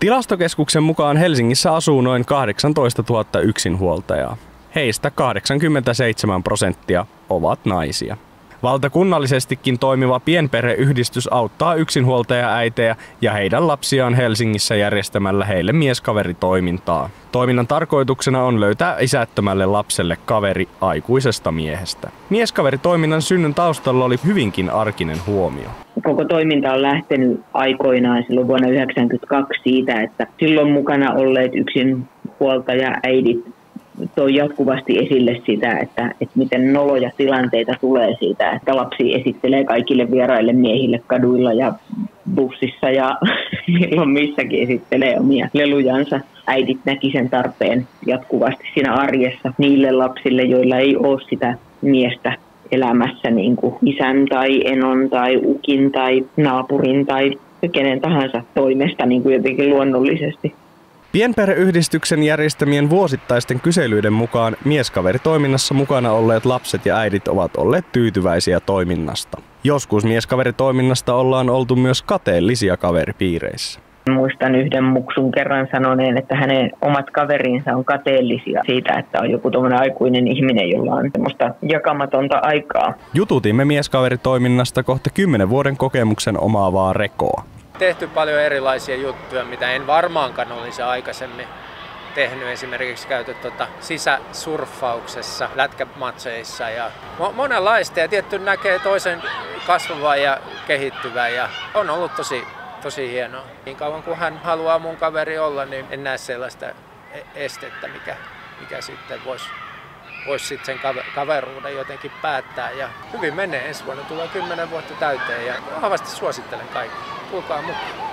Tilastokeskuksen mukaan Helsingissä asuu noin 18 000 yksinhuoltajaa. Heistä 87% ovat naisia. Valtakunnallisestikin toimiva pienperheyhdistys auttaa yksinhuoltajaäitejä ja heidän lapsiaan Helsingissä järjestämällä heille mieskaveritoimintaa. Toiminnan tarkoituksena on löytää isättömälle lapselle kaveri aikuisesta miehestä. Mieskaveritoiminnan synnyn taustalla oli hyvinkin arkinen huomio. Koko toiminta on lähtenyt aikoinaan silloin vuonna 1992 siitä, että silloin mukana olleet yksinhuoltajaäidit toi jatkuvasti esille sitä, että miten noloja tilanteita tulee siitä, että lapsi esittelee kaikille vieraille miehille kaduilla ja bussissa ja milloin missäkin esittelee omia lelujansa. Äidit näki sen tarpeen jatkuvasti siinä arjessa niille lapsille, joilla ei ole sitä miestä elämässä, niin kuin isän tai enon tai ukin tai naapurin tai kenen tahansa toimesta niin kuin jotenkin luonnollisesti. Pienperheyhdistyksen järjestämien vuosittaisten kyselyiden mukaan mieskaveritoiminnassa mukana olleet lapset ja äidit ovat olleet tyytyväisiä toiminnasta. Joskus mieskaveritoiminnasta ollaan oltu myös kateellisia kaveripiireissä. Muistan yhden muksun kerran sanoneen, että hänen omat kaverinsa on kateellisia siitä, että on joku tuommoinen aikuinen ihminen, jolla on semmoista jakamatonta aikaa. Jututimme mieskaveritoiminnasta kohta 10 vuoden kokemuksen omaavaa Rekoa. Tehty paljon erilaisia juttuja, mitä en varmaankaan olisi aikaisemmin tehnyt. Esimerkiksi käyty sisäsurffauksessa, lätkämatseissa ja monenlaista. Ja tietty näkee toisen kasvavan ja kehittyvän ja on ollut tosi hienoa. Niin kauan kuin hän haluaa mun kaveri olla, niin en näe sellaista estettä, mikä sitten voisi sitten sen kaveruuden jotenkin päättää. Ja hyvin menee, ensi vuonna tulee 10 vuotta täyteen ja vahvasti suosittelen kaikille. Tulkaa mukaan.